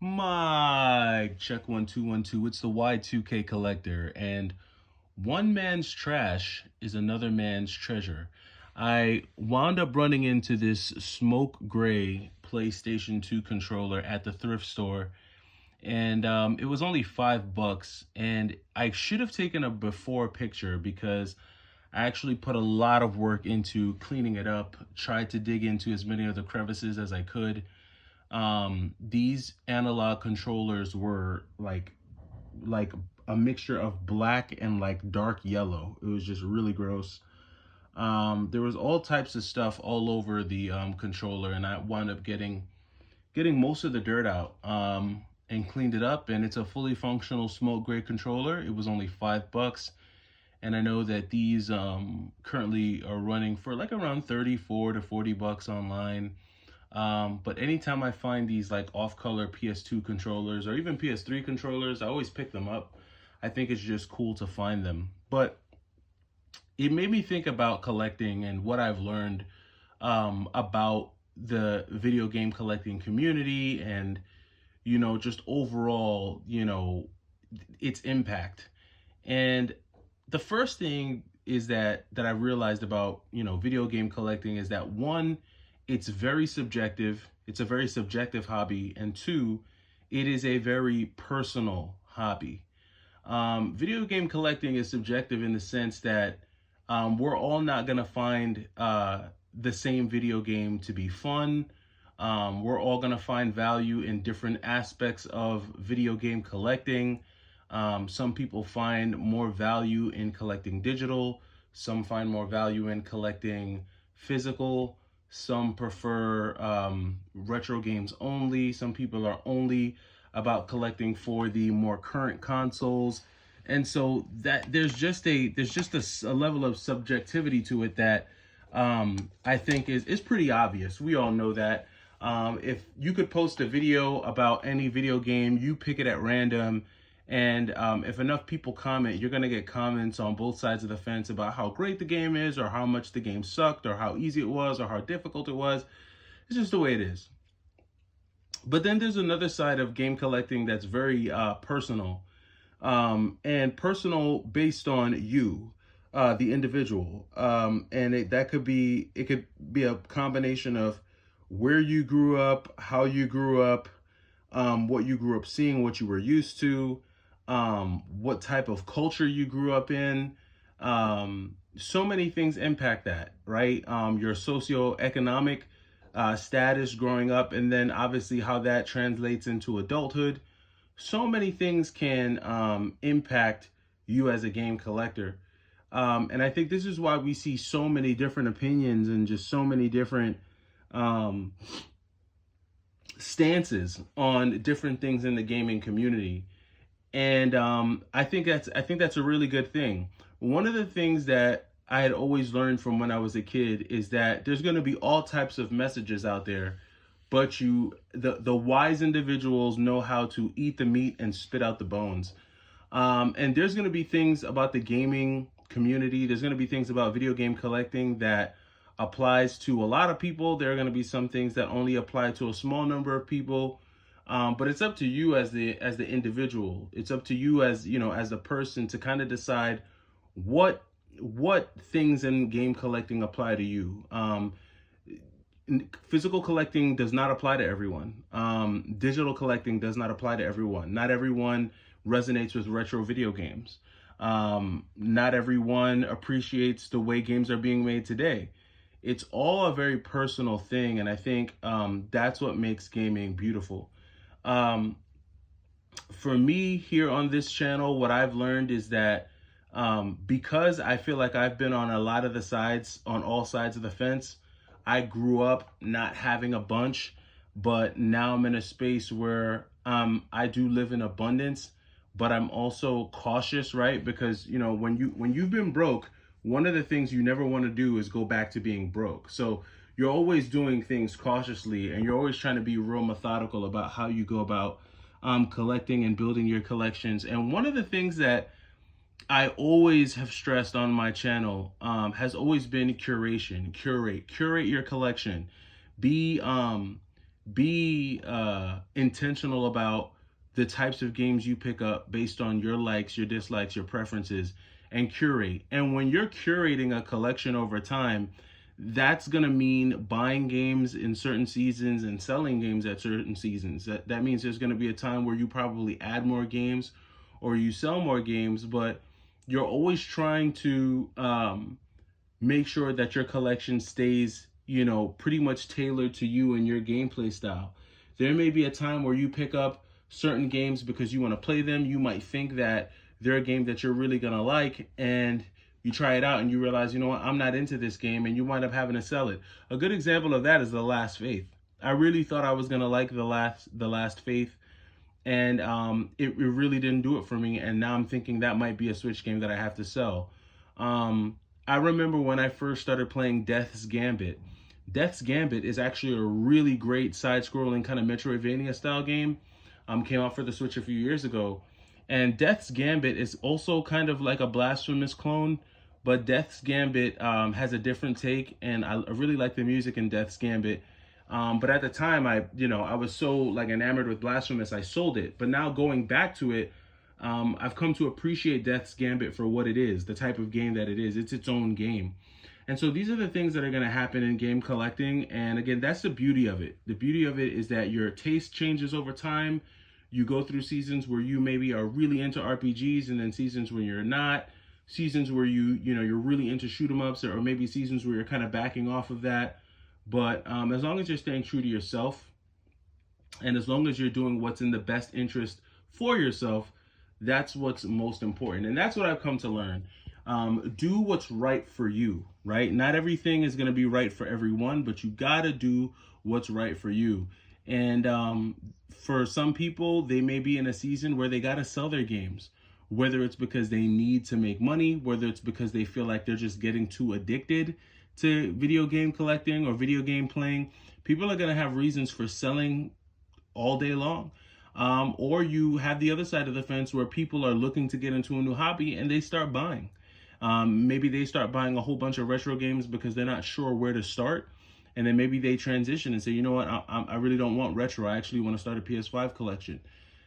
Mic check 1 2 1 2. It's the Y2K collector, and one man's trash is another man's treasure. I wound up running into this smoke gray PlayStation 2 controller at the thrift store, and it was only $5. And I should have taken a before picture because I actually put a lot of work into cleaning it up, tried to dig into as many of the crevices as I could. These analog controllers were like a mixture of black and like dark yellow. It was just really gross. There was all types of stuff all over the controller, and I wound up getting most of the dirt out and cleaned it up. And it's a fully functional smoke gray controller. It was only $5, and I know that these currently are running for like around 34 to 40 bucks online. But anytime I find these like off-color PS2 controllers or even PS3 controllers, I always pick them up. I think it's just cool to find them. But it made me think about collecting and what I've learned about the video game collecting community and, just overall, its impact. And the first thing is that I realized about, video game collecting is that one, it's very subjective. It's a very subjective hobby. And two, it is a very personal hobby. Video game collecting is subjective in the sense that we're all not going to find the same video game to be fun. We're all going to find value in different aspects of video game collecting. Some people find more value in collecting digital. Some find more value in collecting physical. Some prefer retro games only. Some people are only about collecting for the more current consoles. And so that there's just a level of subjectivity to it that I think is pretty obvious. We all know that. If you could post a video about any video game, you pick it at random, and if enough people comment, you're going to get comments on both sides of the fence about how great the game is, or how much the game sucked, or how easy it was, or how difficult it was. It's just the way it is. But then there's another side of game collecting that's very personal, and personal based on you, the individual. And it could be a combination of where you grew up, how you grew up, what you grew up seeing, what you were used to, what type of culture you grew up in. So many things impact that, right? Your socioeconomic status growing up, and then obviously how that translates into adulthood. So many things can impact you as a game collector. And I think this is why we see so many different opinions and just so many different stances on different things in the gaming community. And I think that's a really good thing. One of the things that I had always learned from when I was a kid is that there's going to be all types of messages out there, but the wise individuals know how to eat the meat and spit out the bones. And there's going to be things about the gaming community. There's going to be things about video game collecting that applies to a lot of people. There are going to be some things that only apply to a small number of people. But it's up to you as the individual. It's up to you as as a person to kind of decide what things in game collecting apply to you. Physical collecting does not apply to everyone. Digital collecting does not apply to everyone. Not everyone resonates with retro video games. Not everyone appreciates the way games are being made today. It's all a very personal thing, and I think that's what makes gaming beautiful. For me here on this channel, what I've learned is that because I feel like I've been on a lot of the sides, on all sides of the fence. I grew up not having a bunch, but now I'm in a space where I do live in abundance, but I'm also cautious, right? Because when you've been broke, one of the things you never want to do is go back to being broke. So you're always doing things cautiously, and you're always trying to be real methodical about how you go about collecting and building your collections. And one of the things that I always have stressed on my channel has always been curation. Curate your collection. Be be intentional about the types of games you pick up based on your likes, your dislikes, your preferences, and curate. And when you're curating a collection over time, that's going to mean buying games in certain seasons and selling games at certain seasons. That means there's going to be a time where you probably add more games or you sell more games, but you're always trying to make sure that your collection stays, pretty much tailored to you and your gameplay style. There may be a time where you pick up certain games because you want to play them. You might think that they're a game that you're really going to like, and you try it out and you realize, you know what, I'm not into this game, and you wind up having to sell it. A good example of that is The Last Faith. I really thought I was going to like The Last Faith, and it really didn't do it for me, and now I'm thinking that might be a Switch game that I have to sell. I remember when I first started playing Death's Gambit. Death's Gambit is actually a really great side-scrolling kind of Metroidvania style game. Came out for the Switch a few years ago. And Death's Gambit is also kind of like a Blasphemous clone, but Death's Gambit has a different take, and I really like the music in Death's Gambit. But at the time, I was so like enamored with Blasphemous, I sold it. But now going back to it, I've come to appreciate Death's Gambit for what it is, the type of game that it is. It's its own game. And so these are the things that are going to happen in game collecting. And again, that's the beauty of it. The beauty of it is that your taste changes over time. You go through seasons where you maybe are really into RPGs, and then seasons where you're not. Seasons where you're really into shoot 'em ups, or maybe seasons where you're kind of backing off of that. But as long as you're staying true to yourself, and as long as you're doing what's in the best interest for yourself, that's what's most important. And that's what I've come to learn. Do what's right for you, right? Not everything is going to be right for everyone, but you got to do what's right for you. And for some people, they may be in a season where they got to sell their games, whether it's because they need to make money, whether it's because they feel like they're just getting too addicted to video game collecting or video game playing. People are going to have reasons for selling all day long. Or you have the other side of the fence where people are looking to get into a new hobby and they start buying. Maybe they start buying a whole bunch of retro games because they're not sure where to start. And then maybe they transition and say, you know what, I really don't want retro. I actually want to start a PS5 collection.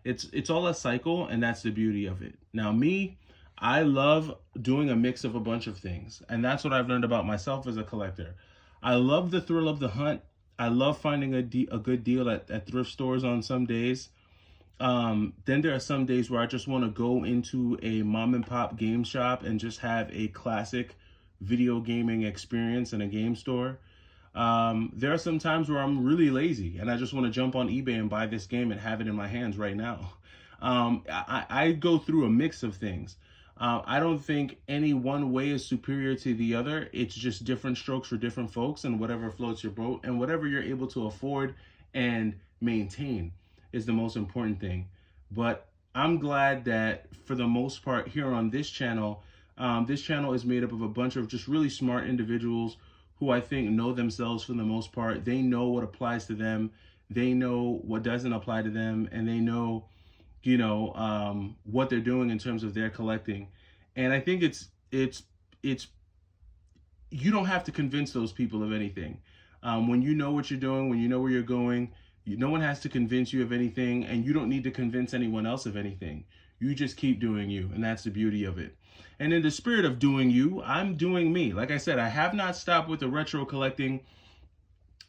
It's all a cycle, and that's the beauty of it. Now, me, I love doing a mix of a bunch of things. And that's what I've learned about myself as a collector. I love the thrill of the hunt. I love finding a good deal at thrift stores on some days. Then there are some days where I just want to go into a mom and pop game shop and just have a classic video gaming experience in a game store. There are some times where I'm really lazy and I just want to jump on eBay and buy this game and have it in my hands right now. I go through a mix of things. I don't think any one way is superior to the other. It's just different strokes for different folks, and whatever floats your boat and whatever you're able to afford and maintain is the most important thing. But I'm glad that for the most part here on this channel is made up of a bunch of just really smart individuals who I think know themselves for the most part. They know what applies to them. They know what doesn't apply to them, and they know, what they're doing in terms of their collecting. And I think it's you don't have to convince those people of anything. When you know what you're doing, when you know where you're going, no one has to convince you of anything, and you don't need to convince anyone else of anything. You just keep doing you, and that's the beauty of it. And in the spirit of doing you, I'm doing me. Like I said, I have not stopped with the retro collecting.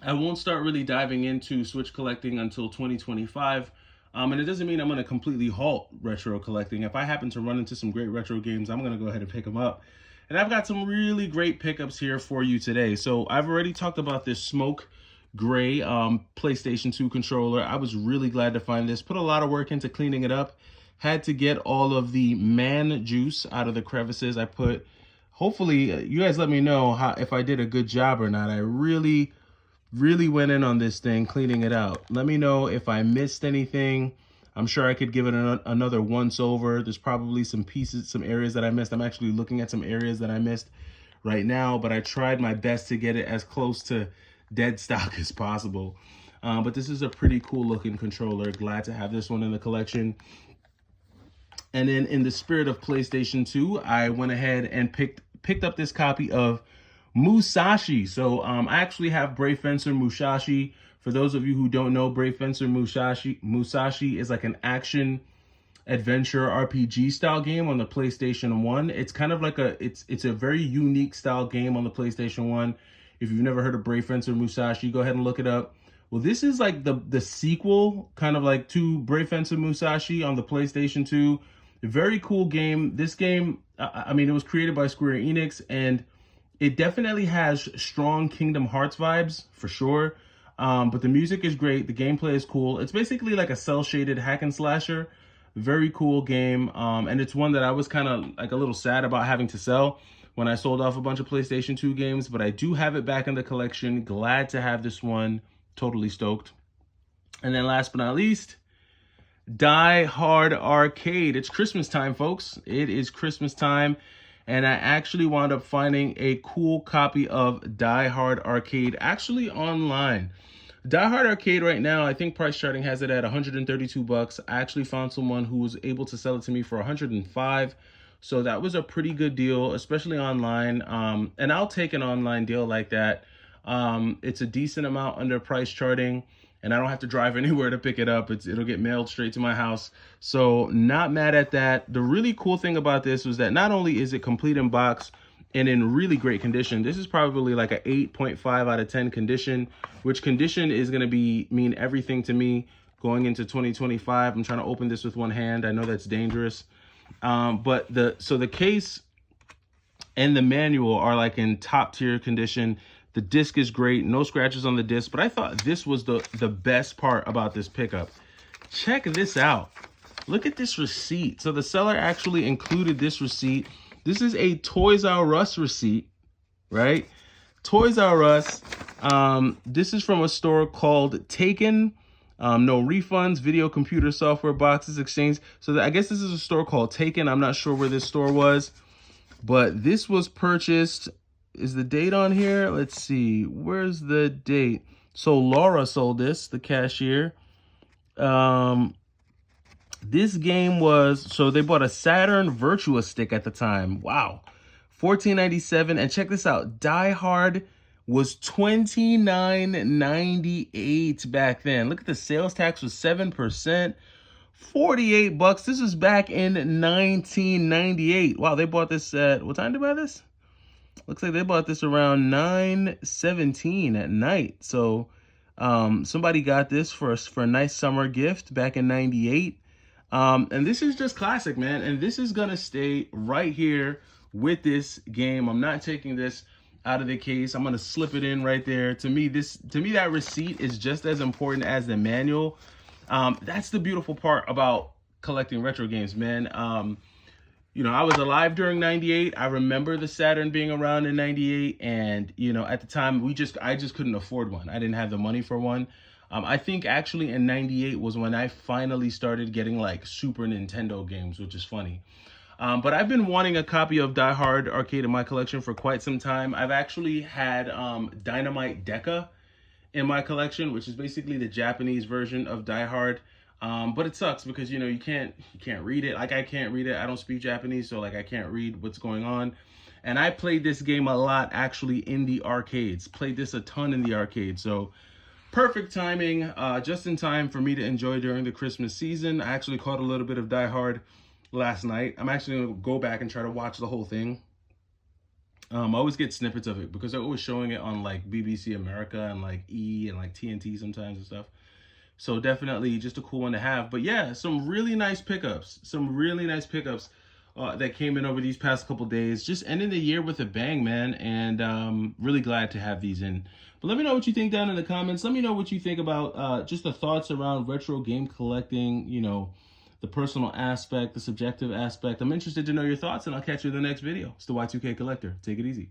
I won't start really diving into Switch collecting until 2025. And it doesn't mean I'm going to completely halt retro collecting. If I happen to run into some great retro games, I'm going to go ahead and pick them up. And I've got some really great pickups here for you today. So I've already talked about this smoke gray PlayStation 2 controller. I was really glad to find this. Put a lot of work into cleaning it up. Had to get all of the man juice out of the crevices. Hopefully, you guys let me know if I did a good job or not. I really went in on this thing, cleaning it out. Let me know if I missed anything. I'm sure I could give it another once over. There's probably some areas that I missed. I'm actually looking at some areas that I missed right now, but I tried my best to get it as close to dead stock as possible. But this is a pretty cool looking controller. Glad to have this one in the collection. And then in the spirit of PlayStation 2, I went ahead and picked up this copy of Musashi. So I actually have Brave Fencer Musashi For those of you who don't know, Brave Fencer Musashi is like an action adventure RPG style game on the PlayStation 1. It's kind of like it's a very unique style game on the PlayStation 1. If you've never heard of Brave Fencer Musashi, go ahead and look it up. Well, this is like the sequel, kind of like to Brave Fencer Musashi on the PlayStation 2. A very cool game. This game, I mean, it was created by Square Enix, and it definitely has strong Kingdom Hearts vibes, for sure. But the music is great. The gameplay is cool. It's basically like a cel-shaded hack and slasher. Very cool game. And it's one that I was kind of like a little sad about having to sell when I sold off a bunch of PlayStation 2 games. But I do have it back in the collection. Glad to have this one. Totally stoked. And then last but not least, Die Hard Arcade. It's Christmas time, folks. It is Christmas time. And I actually wound up finding a cool copy of Die Hard Arcade actually online. Die Hard Arcade right now, I think price charting has it at $132. I actually found someone who was able to sell it to me for $105. So that was a pretty good deal, especially online. And I'll take an online deal like that. It's a decent amount under price charting, and I don't have to drive anywhere to pick it up. It'll get mailed straight to my house. So not mad at that. The really cool thing about this was that not only is it complete in box and in really great condition, this is probably like an 8.5 out of 10 condition, which condition is going to mean everything to me going into 2025. I'm trying to open this with one hand. I know that's dangerous. But the case and the manual are like in top tier condition. The disc is great, no scratches on the disc, but I thought this was the best part about this pickup. Check this out. Look at this receipt. So the seller actually included this receipt. This is a Toys R Us receipt, right? Toys R Us. This is from a store called Taken. No refunds, video computer software boxes exchange. So I guess this is a store called Taken. I'm not sure where this store was, but this was purchased. Is the date on here? Let's see. Where's the date? So Laura sold this, the cashier. This game was, so they bought a Saturn Virtua Stick at the time. Wow. $14.97. And check this out. Die Hard was $29.98 back then. Look at the sales tax was 7%. $48. This was back in 1998. Wow, they bought this at, what time did they buy this? Looks like they bought this around 9:17 at night. So somebody got this for a nice summer gift back in 98. And this is just classic, man. And this is going to stay right here with this game. I'm not taking this out of the case. I'm going to slip it in right there. To me, that receipt is just as important as the manual. That's the beautiful part about collecting retro games, man. You know, I was alive during 98. I remember the Saturn being around in 98. And, you know, at the time, I just couldn't afford one. I didn't have the money for one. I think actually in 98 was when I finally started getting like Super Nintendo games, which is funny. But I've been wanting a copy of Die Hard Arcade in my collection for quite some time. I've actually had Dynamite Deca in my collection, which is basically the Japanese version of Die Hard. But it sucks because, you know, you can't read it. Like, I can't read it. I don't speak Japanese, so like I can't read what's going on. And I played this game a lot actually in the arcades. Played this a ton in the arcade. So perfect timing, just in time for me to enjoy during the Christmas season. I actually caught a little bit of Die Hard last night. I'm actually going to go back and try to watch the whole thing. I always get snippets of it because they're always showing it on like BBC America and like E and like TNT sometimes and stuff. So definitely just a cool one to have. But yeah, some really nice pickups. That came in over these past couple days. Just ending the year with a bang, man. And really glad to have these in. But let me know what you think down in the comments. Let me know what you think about just the thoughts around retro game collecting, you know, the personal aspect, the subjective aspect. I'm interested to know your thoughts, and I'll catch you in the next video. It's the Y2K Collector. Take it easy.